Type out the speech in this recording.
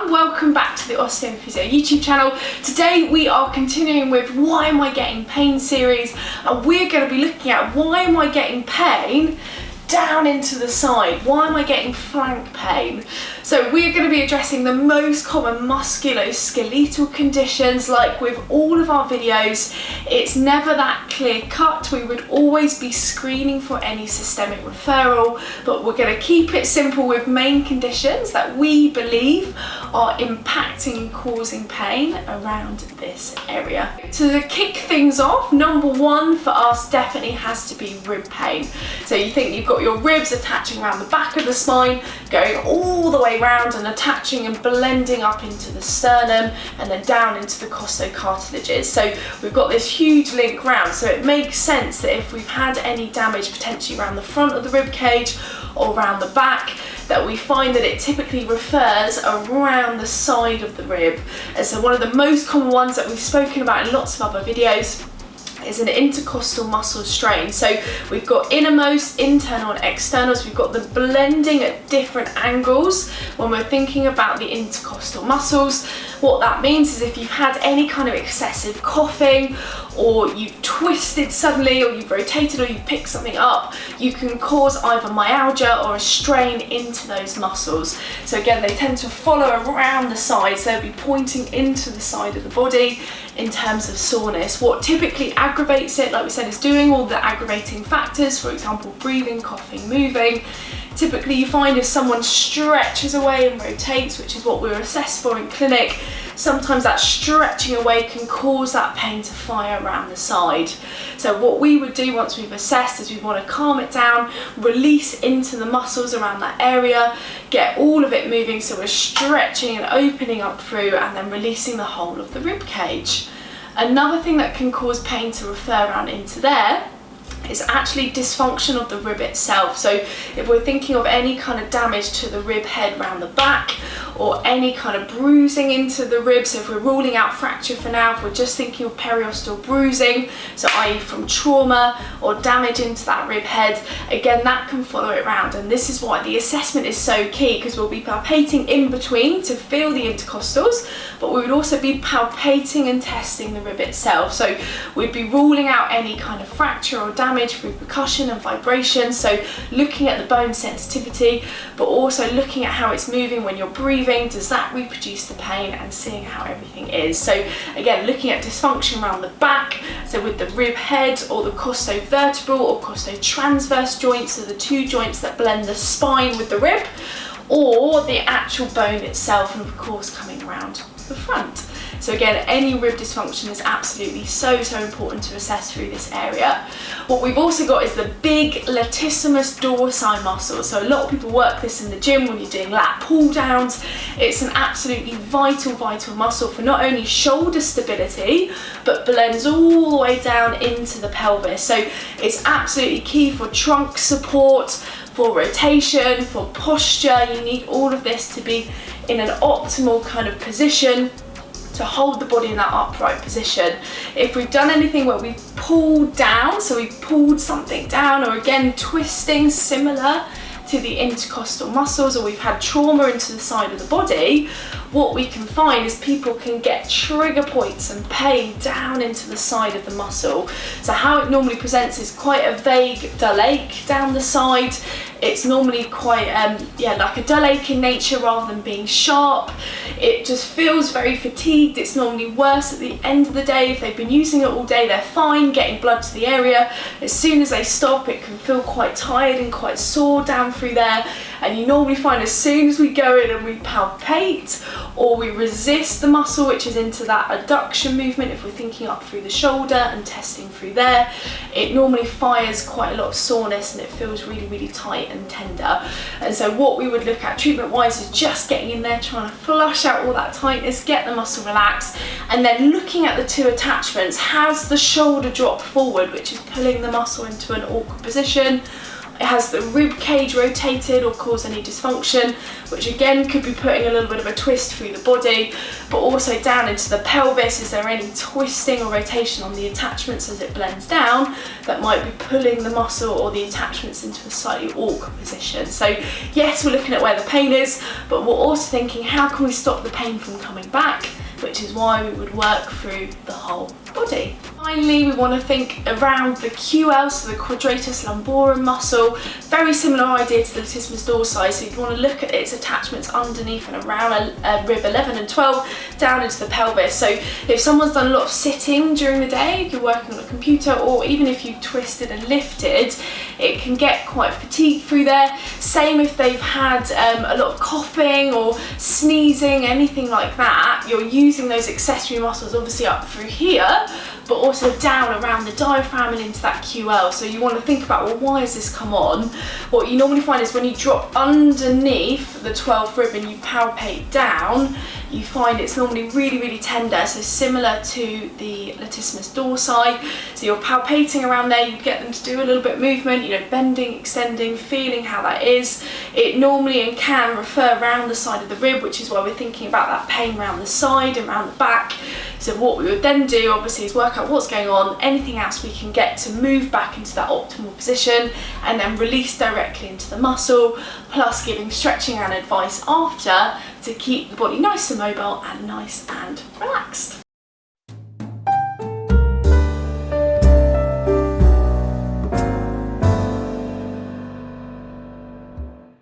Welcome back to the Osteophysio YouTube channel. Today we are continuing with Why Am I Getting Pain series, and we're going to be looking at why am I getting pain down into the side? Why am I getting flank pain? So we're going to be addressing the most common musculoskeletal conditions. Like with all of our videos, it's never that clear cut. We would always be screening for any systemic referral, but we're going to keep it simple with main conditions that we believe are impacting and causing pain around this area. To kick things off, number one for us definitely has to be rib pain. So you think you've got your ribs attaching around the back of the spine, going all the way round and attaching and blending up into the sternum and then down into the costocartilages. So we've got this huge link round, so it makes sense that if we've had any damage potentially around the front of the rib cage or around the back, that we find that it typically refers around the side of the rib. And so one of the most common ones that we've spoken about in lots of other videos is an intercostal muscle strain. So we've got innermost, internal and externals. We've got the blending at different angles when we're thinking about the intercostal muscles. What that means is if you've had any kind of excessive coughing, or you've twisted suddenly, or you've rotated, or you've picked something up, you can cause either myalgia or a strain into those muscles. So again, they tend to follow around the side, so they'll be pointing into the side of the body in terms of soreness. What typically aggravates it, like we said, is doing all the aggravating factors, for example, breathing, coughing, moving. Typically you find if someone stretches away and rotates, which is what we're assessed for in clinic, sometimes that stretching away can cause that pain to fire around the side. So what we would do once we've assessed is we want to calm it down, release into the muscles around that area, get all of it moving, so we're stretching and opening up through and then releasing the whole of the rib cage. Another thing that can cause pain to refer around into there is actually dysfunction of the rib itself. So if we're thinking of any kind of damage to the rib head round the back, or any kind of bruising into the ribs, so if we're ruling out fracture for now, if we're just thinking of periosteal bruising, so i.e. from trauma or damage into that rib head, again that can follow it round. And this is why the assessment is so key, because we'll be palpating in between to feel the intercostals, but we would also be palpating and testing the rib itself. So we'd be ruling out any kind of fracture or damage through percussion and vibration, so looking at the bone sensitivity, but also looking at how it's moving when you're breathing. Does that reproduce the pain, and seeing how everything is. So again, looking at dysfunction around the back, so with the rib head or the costovertebral or costotransverse joints, so the two joints that blend the spine with the rib, or the actual bone itself, and of course coming around the front. So again, any rib dysfunction is absolutely so important to assess through this area. What we've also got is the big Latissimus dorsi muscle. So a lot of people work this in the gym when you're doing lat pull downs. It's an absolutely vital muscle for not only shoulder stability, but blends all the way down into the pelvis. So it's absolutely key for trunk support, for rotation, for posture. You need all of this to be in an optimal kind of position to hold the body in that upright position. If we've done anything where we've pulled down, so we've pulled something down, or again twisting similar to the intercostal muscles, or we've had trauma into the side of the body, what we can find is people can get trigger points and pain down into the side of the muscle. So how it normally presents is quite a vague dull ache down the side. It's normally quite like a dull ache in nature rather than being sharp. It just feels very fatigued. It's normally worse at the end of the day. If they've been using it all day, they're fine getting blood to the area. As soon as they stop, it can feel quite tired and quite sore down through there. And you normally find as soon as we go in and we palpate or we resist the muscle, which is into that adduction movement, if we're thinking up through the shoulder and testing through there, it normally fires quite a lot of soreness and it feels really tight and tender. And so what we would look at treatment wise is just getting in there, trying to flush out all that tightness, get the muscle relaxed, and then looking at the two attachments. Has the shoulder dropped forward, which is pulling the muscle into an awkward position, It has the rib cage rotated or cause any dysfunction, which again could be putting a little bit of a twist through the body, but also down into the pelvis. Is there any twisting or rotation on the attachments as it blends down that might be pulling the muscle or the attachments into a slightly awkward position? So yes, we're looking at where the pain is, but we're also thinking, how can we stop the pain from coming back? Which is why we would work through the whole body. Finally, we want to think around the QL, so the Quadratus lumborum muscle. Very similar idea to the Latissimus dorsi, so you want to look at its attachments underneath and around rib 11 and 12 down into the pelvis. So if someone's done a lot of sitting during the day, if you're working on a computer, or even if you twisted and lifted, it can get quite fatigued through there. Same if they've had a lot of coughing or sneezing, anything like that. You're using those accessory muscles obviously up through here, but also down around the diaphragm and into that QL. So you want to think about, well, why has this come on? What you normally find is when you drop underneath the 12th rib and you palpate down, you find it's normally really, really tender, so similar to the Latissimus dorsi. So you're palpating around there, you get them to do a little bit of movement, you know, bending, extending, feeling how that is. It normally and can refer around the side of the rib, which is why we're thinking about that pain around the side and around the back. So what we would then do, obviously, is work out what's going on, anything else we can get to move back into that optimal position, and then release directly into the muscle, plus giving stretching and advice after to keep the body nice and mobile and nice and relaxed.